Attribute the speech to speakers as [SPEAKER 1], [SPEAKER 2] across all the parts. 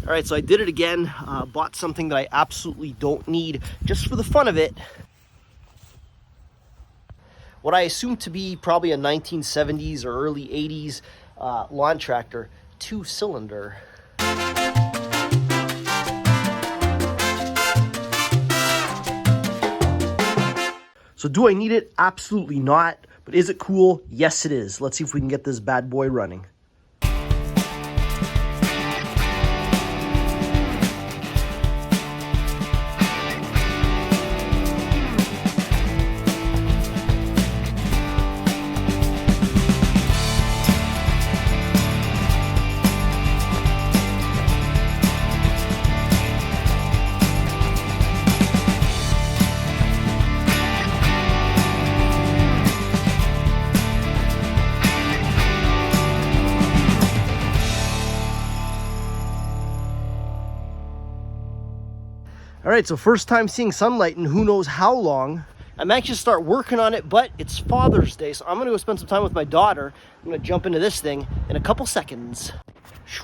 [SPEAKER 1] All right, so I did it again. Bought something that I absolutely don't need just for the fun of it. What I assume to be probably a 1970s or early 80s lawn tractor, 2-cylinder. So do I need it? Absolutely not. But is it cool? Yes, it is. Let's see if we can get this bad boy running. All right, so first time seeing sunlight in who knows how long. I'm anxious to start working on it, but it's Father's Day, so I'm gonna go spend some time with my daughter. I'm gonna jump into this thing in a couple seconds.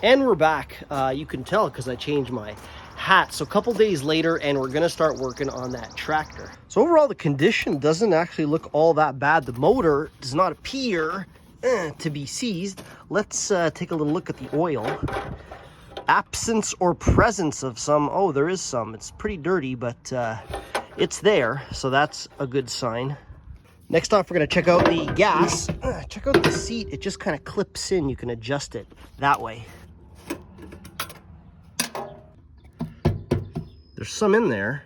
[SPEAKER 1] And we're back. You can tell because I changed my hat. So a couple days later, and we're gonna start working on that tractor. So overall, the condition doesn't actually look all that bad. The motor does not appear to be seized. Let's take a little look at the oil. Absence or presence of some. Oh, there is some. It's pretty dirty, but it's there, so that's a good sign. Next off, we're going to check out the gas. Check out the seat. It just kind of clips in. You can adjust it that way. There's some in there.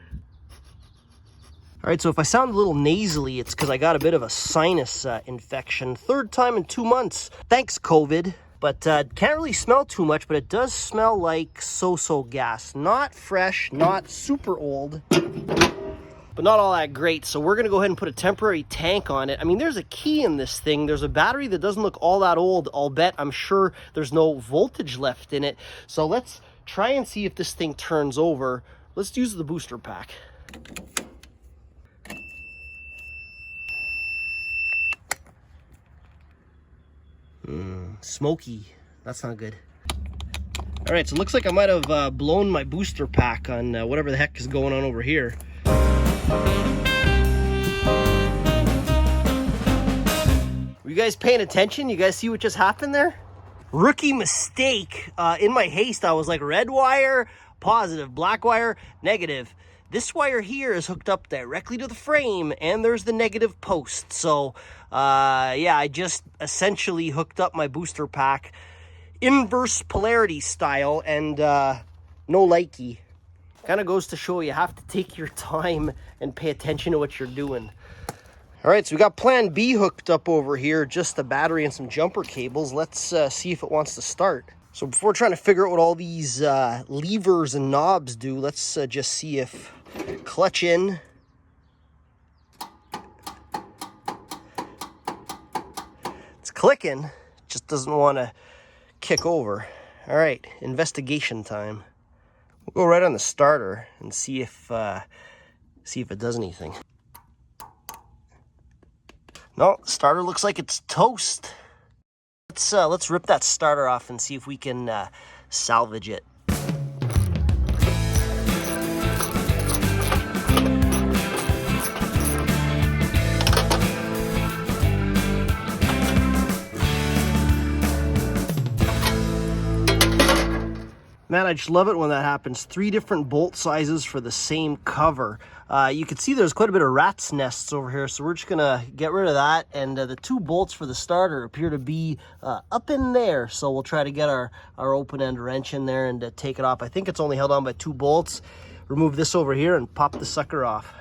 [SPEAKER 1] All right, so if I sound a little nasally, it's because I got a bit of a sinus infection. 3rd time in 2 months. Thanks, COVID. But can't really smell too much, but it does smell like so-so gas. Not fresh, not super old, but not all that great. So we're gonna go ahead and put a temporary tank on it. I mean, there's a key in this thing. There's a battery that doesn't look all that old. I'll bet, I'm sure there's no voltage left in it. So let's try and see if this thing turns over. Let's use the booster pack. Smoky. That's not good. All right, so it looks like I might have blown my booster pack on whatever the heck is going on over here. Were you guys paying attention? You guys see what just happened there? Rookie mistake. In my haste, I was like, red wire, positive, black wire, negative. This wire here is hooked up directly to the frame, and there's the negative post. So, yeah, I just essentially hooked up my booster pack inverse polarity style, and no likey. Kind of goes to show you have to take your time and pay attention to what you're doing. All right, so we got plan B hooked up over here, just the battery and some jumper cables. Let's see if it wants to start. So before trying to figure out what all these levers and knobs do, let's just see if clutch in. It's clicking, just doesn't want to kick over. All right, investigation time. We'll go right on the starter and see if it does anything. No, starter looks like it's toast. Let's rip that starter off and see if we can salvage it. Man, I just love it when that happens. 3 different bolt sizes for the same cover. You can see there's quite a bit of rat's nests over here, so we're just gonna get rid of that. And the 2 bolts for the starter appear to be up in there, so we'll try to get our open end wrench in there and take it off. I think it's only held on by 2 bolts. Remove this over here and pop the sucker off.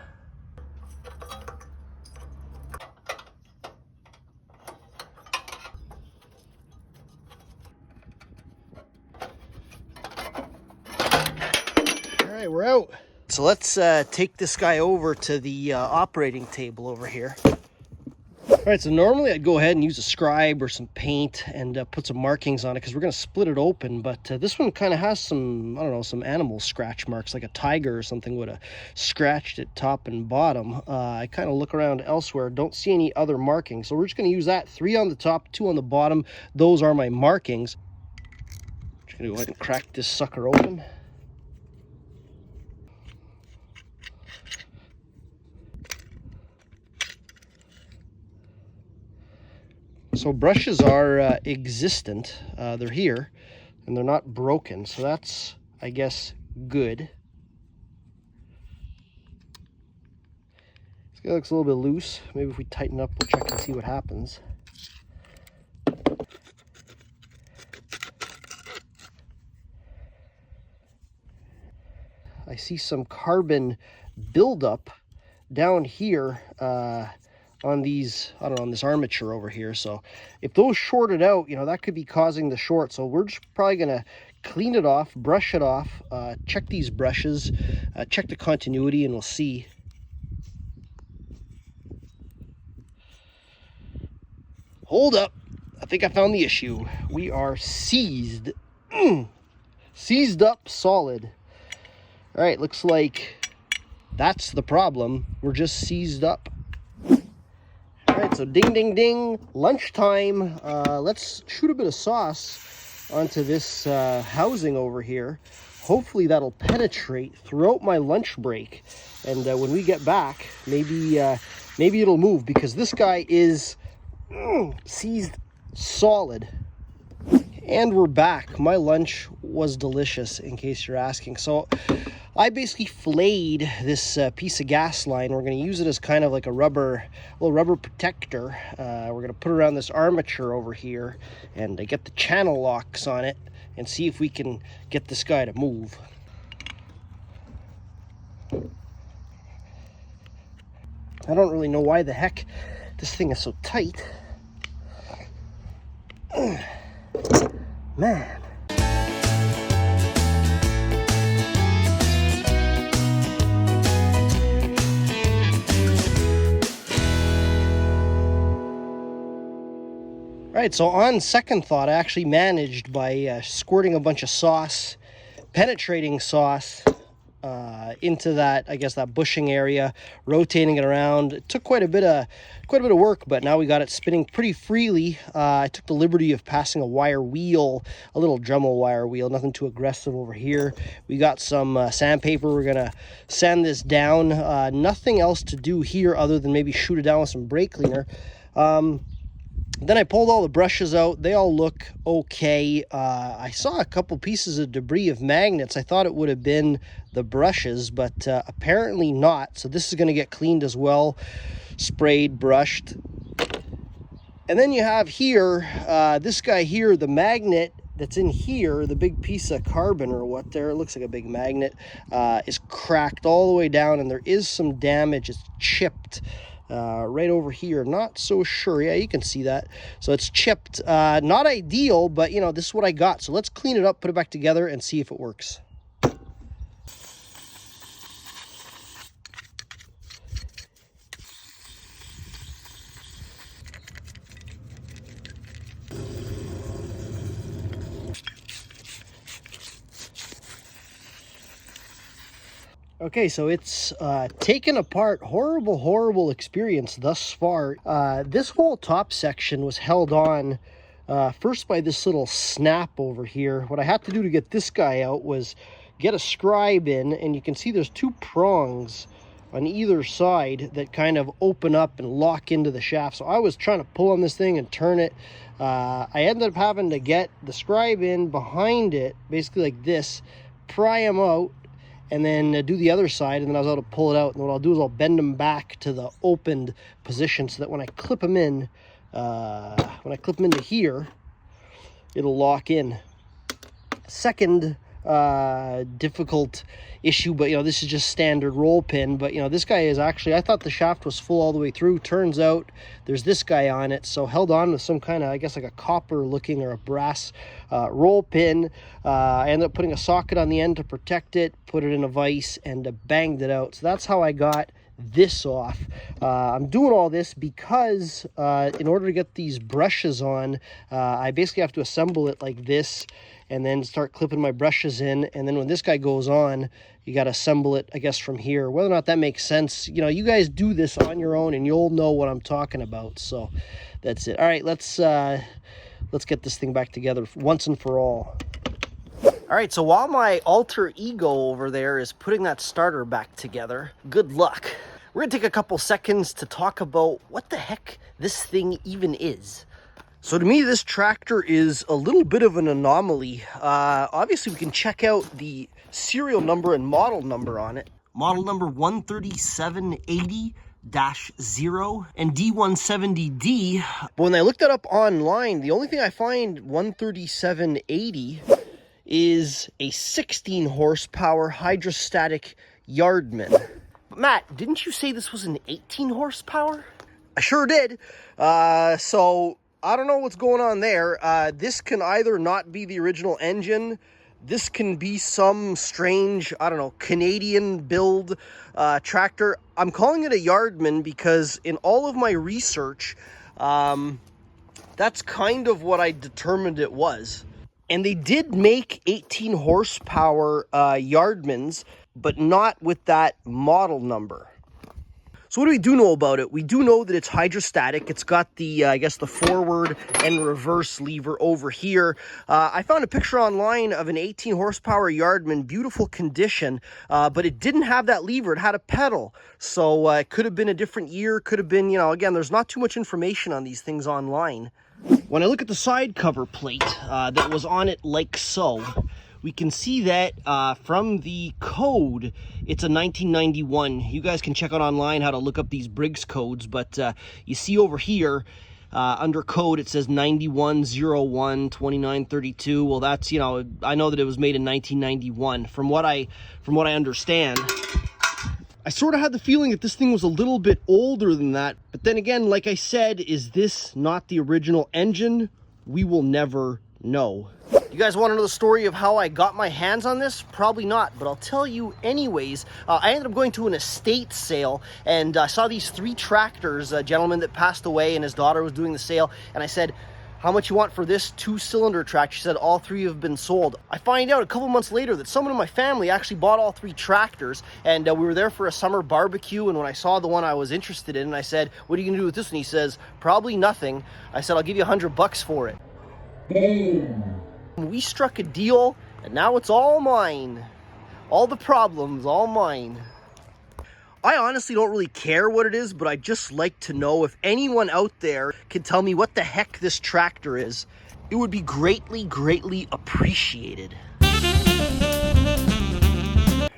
[SPEAKER 1] All right, we're out. So let's take this guy over to the operating table over here. All right, so normally I'd go ahead and use a scribe or some paint and put some markings on it because we're going to split it open. But this one kind of has some, I don't know, some animal scratch marks, like a tiger or something would have scratched it top and bottom. I kind of look around elsewhere, don't see any other markings. So we're just going to use that. 3 on the top, 2 on the bottom. Those are my markings. Just gonna go ahead and crack this sucker open. So brushes are existent. They're here, and they're not broken. So that's, I guess, good. This guy looks a little bit loose. Maybe if we tighten up, we'll check and see what happens. I see some carbon buildup down here on these, I don't know, on this armature over here. So if those shorted out, you know, that could be causing the short. So we're just probably gonna clean it off, brush it off, check these brushes, check the continuity, and we'll see. Hold up, I think I found the issue. We are seized, seized up solid. All right, looks like that's the problem. We're just seized up. All right, so ding, ding, ding, lunchtime. Let's shoot a bit of sauce onto this housing over here. Hopefully that'll penetrate throughout my lunch break. And when we get back, maybe it'll move, because this guy is seized solid. And we're back. My lunch was delicious, in case you're asking. So I basically flayed this piece of gas line. We're going to use it as kind of like a little rubber protector. We're going to put it around this armature over here and get the channel locks on it and see if we can get this guy to move. I don't really know why the heck this thing is so tight. Man. All right, so on second thought, I actually managed by squirting a bunch of sauce, penetrating sauce into that, I guess, that bushing area, rotating it around. It took quite a bit of work, but now we got it spinning pretty freely. I took the liberty of passing a wire wheel, a little Dremel wire wheel, nothing too aggressive over here. We got some sandpaper. We're gonna sand this down. Nothing else to do here other than maybe shoot it down with some brake cleaner. Then I pulled all the brushes out. They all look okay. I saw a couple pieces of debris of magnets. I thought it would have been the brushes, but apparently not. So this is going to get cleaned as well, sprayed, brushed. And then you have here, this guy here, the magnet that's in here, the big piece of carbon or what there, it looks like a big magnet, is cracked all the way down, and there is some damage. It's chipped. Right over here, not so sure. Yeah, you can see that. So it's chipped. Not ideal, but you know, this is what I got. So let's clean it up, put it back together, and see if it works. Okay, so it's taken apart. Horrible experience thus far. This whole top section was held on first by this little snap over here. What I had to do to get this guy out was get a scribe in, and you can see there's two prongs on either side that kind of open up and lock into the shaft. So I was trying to pull on this thing and turn it. I ended up having to get the scribe in behind it, basically like this, pry him out, and then do the other side, and then I was able to pull it out. And what I'll do is I'll bend them back to the opened position so that when I clip them in, into here, it'll lock in. Second difficult issue, but you know, this is just standard roll pin. But you know, this guy is actually, I thought the shaft was full all the way through. Turns out there's this guy on it, so held on with some kind of, I guess, like a copper looking or a brass roll pin. I ended up putting a socket on the end to protect it, put it in a vise, and banged it out. So that's how I got this off. I'm doing all this because in order to get these brushes on, I basically have to assemble it like this and then start clipping my brushes in, and then when this guy goes on, you got to assemble it, I guess, from here. Whether or not that makes sense, you know, you guys do this on your own and you'll know what I'm talking about. So that's it. All right, let's get this thing back together once and for all. All right, so while my alter ego over there is putting that starter back together, good luck. We're gonna take a couple seconds to talk about what the heck this thing even is. So to me, this tractor is a little bit of an anomaly. Obviously, we can check out the serial number and model number on it. Model number 13780-0 and D170D. But when I looked it up online, the only thing I find 13780 is a 16 horsepower hydrostatic Yardman. But Matt, didn't you say this was an 18 horsepower? I sure did. So I don't know what's going on there. This can either not be the original engine. This can be some strange, I don't know, Canadian build tractor. I'm calling it a Yardman because in all of my research, that's kind of what I determined it was. And they did make 18 horsepower Yardmans, but not with that model number. So what do we know about it? We do know that it's hydrostatic. It's got the, I guess, the forward and reverse lever over here. I found a picture online of an 18 horsepower Yardman, beautiful condition, but it didn't have that lever. It had a pedal. So it could have been a different year, could have been, you know, again, there's not too much information on these things online. When I look at the side cover plate that was on it like so, we can see that from the code, it's a 1991. You guys can check out online how to look up these Briggs codes, but you see over here, under code, it says 91012932. Well, that's, you know, I know that it was made in 1991. From what I understand, I sort of had the feeling that this thing was a little bit older than that. But then again, like I said, is this not the original engine? We will never know. You guys want to know the story of how I got my hands on this? Probably not, but I'll tell you anyways. I ended up going to an estate sale, and I saw these 3 tractors, a gentleman that passed away and his daughter was doing the sale, and I said, how much you want for this 2-cylinder tractor? She said, all 3 have been sold. I find out a couple months later that someone in my family actually bought all 3 tractors, and we were there for a summer barbecue, and when I saw the one I was interested in, I said, what are you gonna do with this one? He says, probably nothing. I said, I'll give you $100 for it. We struck a deal, and now it's all mine. All the problems, all mine. I honestly don't really care what it is, but I'd just like to know if anyone out there can tell me what the heck this tractor is. It would be greatly, greatly appreciated. All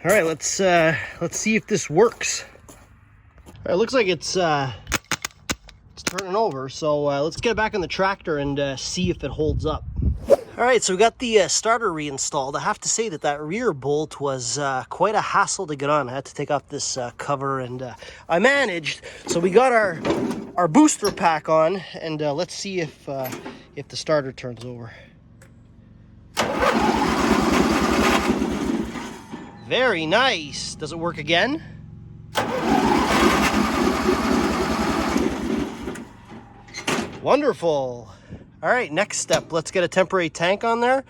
[SPEAKER 1] right, let's see if this works. All right, looks like it's turning over, so let's get back on the tractor and see if it holds up. All right, so we got the starter reinstalled. I have to say that rear bolt was quite a hassle to get on. I had to take off this cover, and I managed. So we got our booster pack on, and let's see if the starter turns over. Very nice. Does it work again? Wonderful. All right, next step, let's get a temporary tank on there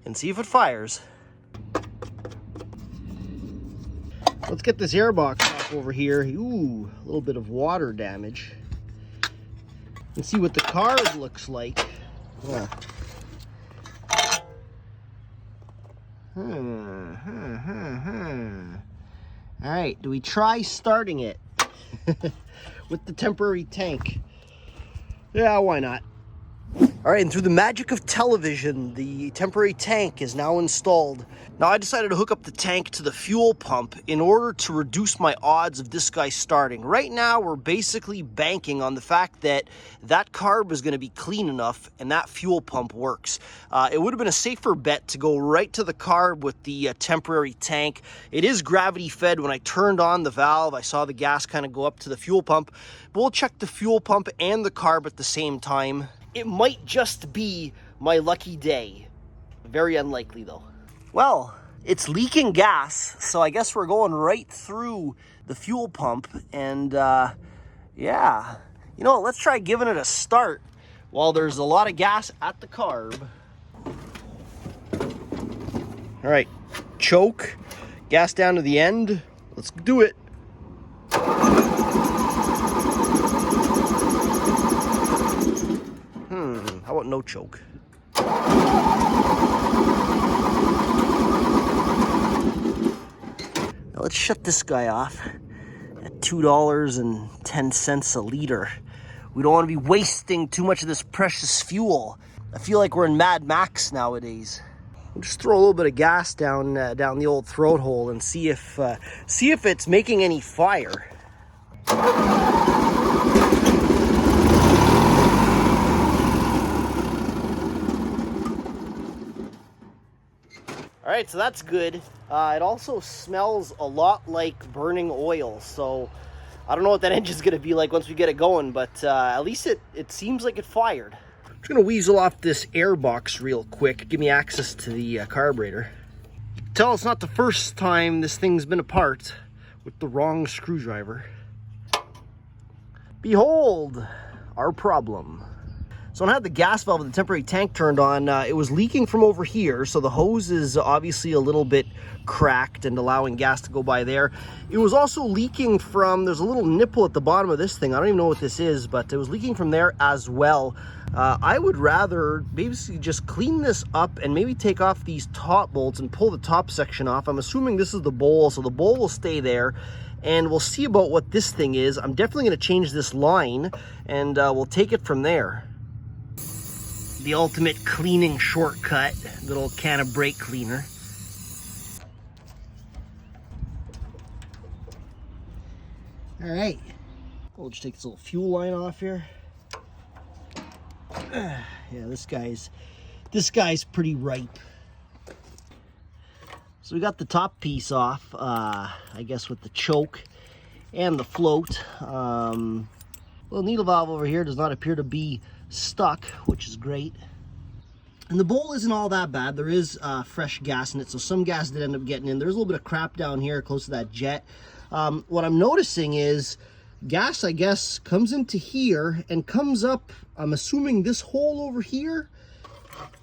[SPEAKER 1] and see if it fires. Let's get this airbox off over here. Ooh, a little bit of water damage. And see what the carb looks like. Yeah. All right, do we try starting it with the temporary tank? Yeah, why not? All right, and through the magic of television, the temporary tank is now installed. Now I decided to hook up the tank to the fuel pump in order to reduce my odds of this guy starting. Right now, we're basically banking on the fact that that carb is going to be clean enough and that fuel pump works. It would have been a safer bet to go right to the carb with the temporary tank. It is gravity fed. When I turned on the valve, I saw the gas kind of go up to the fuel pump. But we'll check the fuel pump and the carb at the same time. It might just be my lucky day. Very unlikely though. Well, it's leaking gas, so I guess we're going right through the fuel pump, and yeah. You know what, let's try giving it a start while there's a lot of gas at the carb. All right, choke, gas down to the end. Let's do it. How about no choke? let's shut this guy off at $2.10 a liter. We don't want to be wasting too much of this precious fuel. I feel like we're in Mad Max nowadays. We'll just throw a little bit of gas down the old throat hole and see if it's making any fire. All right, so that's good. It also smells a lot like burning oil, so I don't know what that engine's gonna be like once we get it going, but at least it seems like it fired. I'm just gonna weasel off this air box real quick, give me access to the carburetor. You can tell it's not the first time this thing's been apart with the wrong screwdriver. Behold, our problem. So when I had the gas valve and the temporary tank turned on, it was leaking from over here. So the hose is obviously a little bit cracked and allowing gas to go by there. It was also leaking from, there's a little nipple at the bottom of this thing. I don't even know what this is, but it was leaking from there as well. I would rather basically just clean this up and maybe take off these top bolts and pull the top section off. I'm assuming this is the bowl, so the bowl will stay there. And we'll see about what this thing is. I'm definitely gonna change this line and we'll take it from there. The ultimate cleaning shortcut, little can of brake cleaner. All right, we'll just take this little fuel line off here. Yeah, this guy's pretty ripe. So we got the top piece off, I guess with the choke and the float. Little needle valve over here does not appear to be stuck, which is great. And the bowl isn't all that bad. There is fresh gas in it, so some gas did end up getting in. There's a little bit of crap down here close to that jet. What I'm noticing is gas, I guess, comes into here and comes up, I'm assuming this hole over here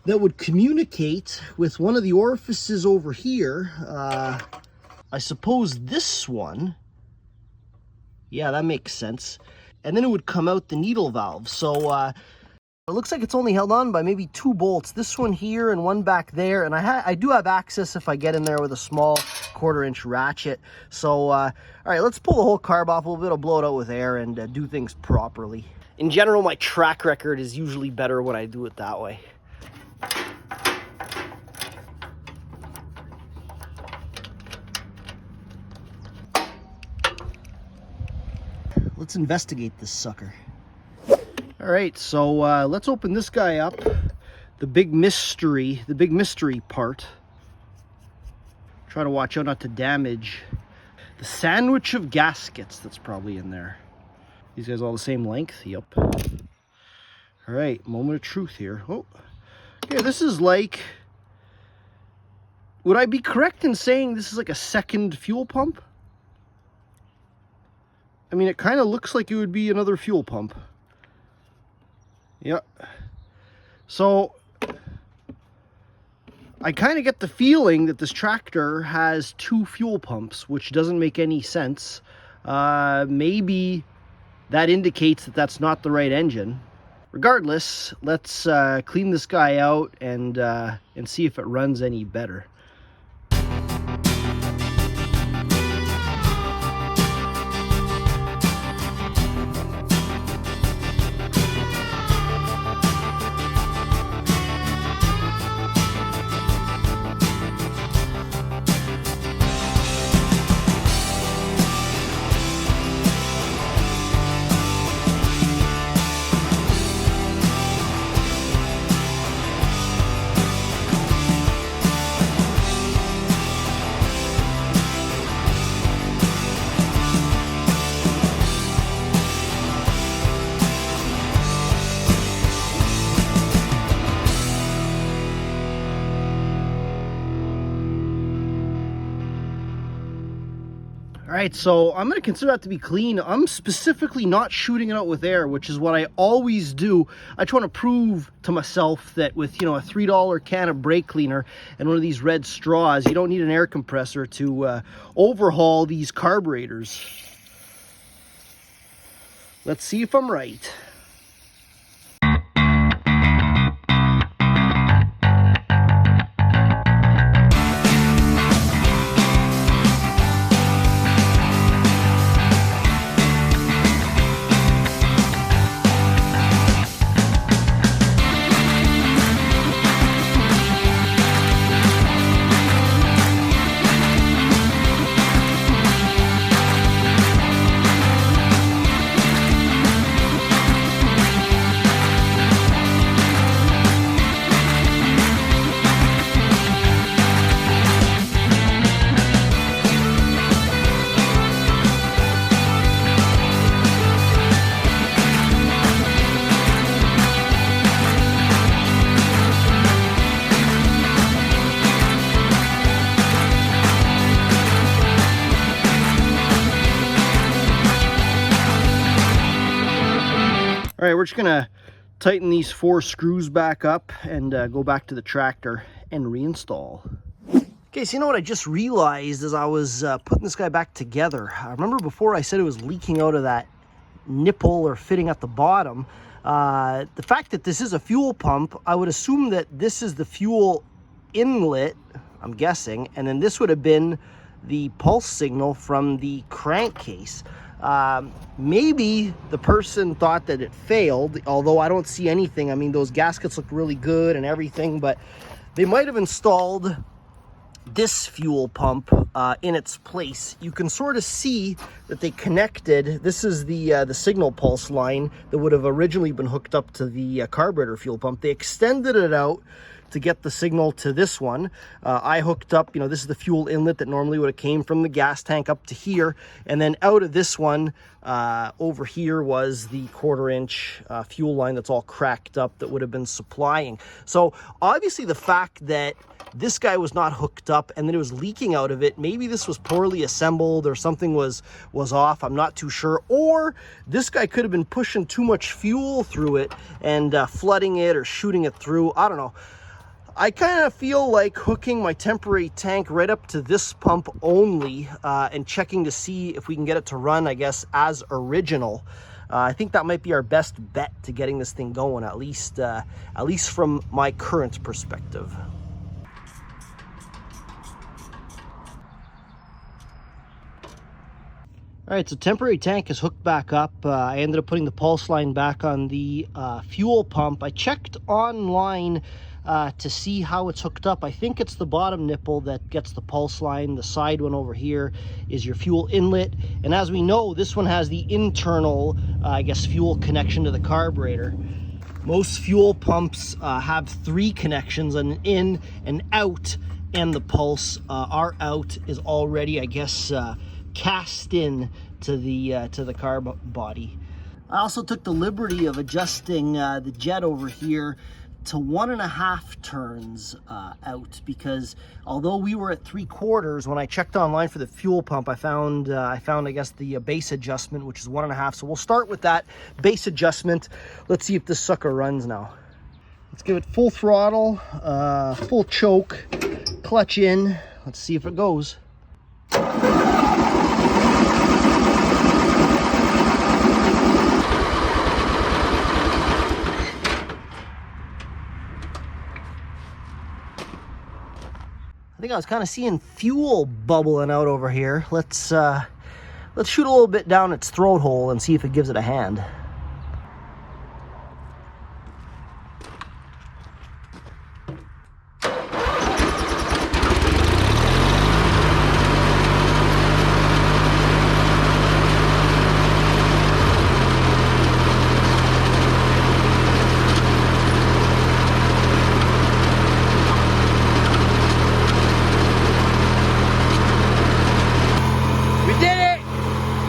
[SPEAKER 1] that would communicate with one of the orifices over here. I suppose this one. Yeah, that makes sense. And then it would come out the needle valve. So it looks like it's only held on by maybe 2 bolts. This one here and one back there. And I do have access if I get in there with a small 1/4-inch ratchet. So, all right, let's pull the whole carb off a little bit. I'll blow it out with air and do things properly. In general, my track record is usually better when I do it that way. Let's investigate this sucker. All right, so let's open this guy up. The big mystery part. Try to watch out not to damage the sandwich of gaskets that's probably in there. These guys all the same length? Yep. All right, moment of truth here. Oh, okay, this is like, would I be correct in saying this is like a second fuel pump? I mean, it kind of looks like it would be another fuel pump. Yeah. So I kind of get the feeling that this tractor has 2 fuel pumps, which doesn't make any sense. Maybe that indicates that that's not the right engine. Regardless, let's clean this guy out and see if it runs any better. All right, so I'm gonna consider that to be clean. I'm specifically not shooting it out with air, which is what I always do. I try to prove to myself that with, you know, a $3 can of brake cleaner and one of these red straws, you don't need an air compressor to overhaul these carburetors. Let's see if I'm right. right, we're just gonna tighten these 4 screws back up and go back to the tractor and reinstall. Okay, so you know what I just realized as I was putting this guy back together? I remember before I said it was leaking out of that nipple or fitting at the bottom. The fact that this is a fuel pump, I would assume that this is the fuel inlet, I'm guessing, and then this would have been the pulse signal from the crankcase. Maybe the person thought that it failed, although I don't see anything. I mean, those gaskets look really good and everything, but they might have installed this fuel pump in its place. You can sort of see that they connected. This is the signal pulse line that would have originally been hooked up to the carburetor fuel pump. They extended it out to get the signal to this one. I hooked up, you know, this is the fuel inlet that normally would have came from the gas tank up to here, and then out of this one over here was the 1/4-inch fuel line that's all cracked up that would have been supplying. So obviously the fact that this guy was not hooked up and then it was leaking out of it, maybe this was poorly assembled or something was off, I'm not too sure. Or this guy could have been pushing too much fuel through it and flooding it or shooting it through, I don't know. I kind of feel like hooking my temporary tank right up to this pump only and checking to see if we can get it to run, I guess, as original. I think that might be our best bet to getting this thing going, at least from my current perspective. All right, so temporary tank is hooked back up. I ended up putting the pulse line back on the fuel pump. I checked online to see how it's hooked up. I think it's the bottom nipple that gets the pulse line. The side one over here is your fuel inlet. And as we know, this one has the internal, I guess, fuel connection to the carburetor. Most fuel pumps have 3 connections, an in, an out, and the pulse. Our out is already, I guess, cast in to the carb body. I also took the liberty of adjusting the jet over here to 1.5 turns out, because although we were at 3/4, when I checked online for the fuel pump, I found I guess the base adjustment, which is 1.5. So we'll start with that base adjustment. Let's see if this sucker runs now. Let's give it full throttle, full choke, clutch in. Let's see if it goes. I think I was kind of seeing fuel bubbling out over here. Let's shoot a little bit down its throat hole and see if it gives it a hand.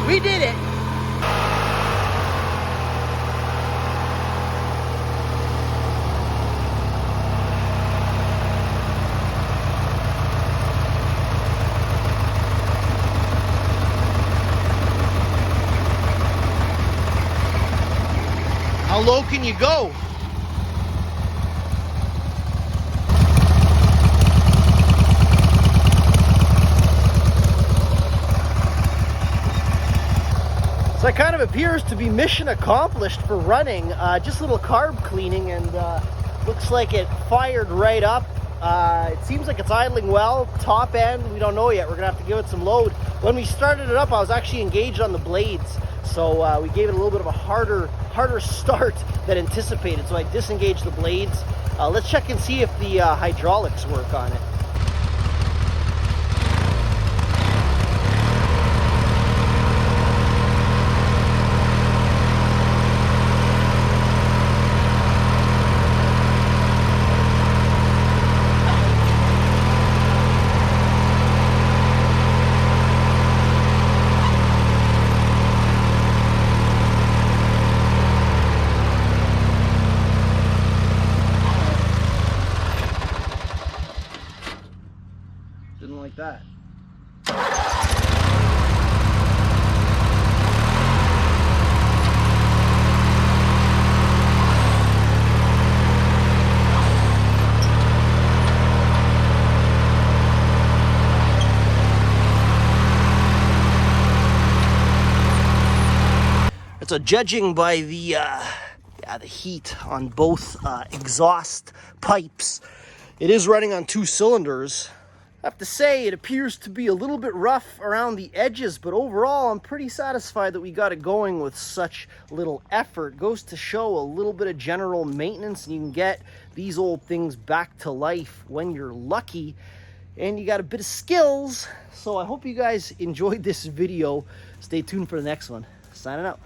[SPEAKER 1] We did it! How low can you go? So that kind of appears to be mission accomplished for running. Just a little carb cleaning, and looks like it fired right up. It seems like it's idling well. Top end, we don't know yet. We're gonna have to give it some load. When we started it up, I was actually engaged on the blades, so we gave it a little bit of a harder start than anticipated. So I disengaged the blades. Let's check and see if the hydraulics work on it. Didn't like that. So judging by the heat on both exhaust pipes, it is running on 2 cylinders. I have to say it appears to be a little bit rough around the edges, but overall I'm pretty satisfied that we got it going with such little effort. Goes to show a little bit of general maintenance, and you can get these old things back to life when you're lucky and you got a bit of skills. So I hope you guys enjoyed this video. Stay tuned for the next one. Signing out.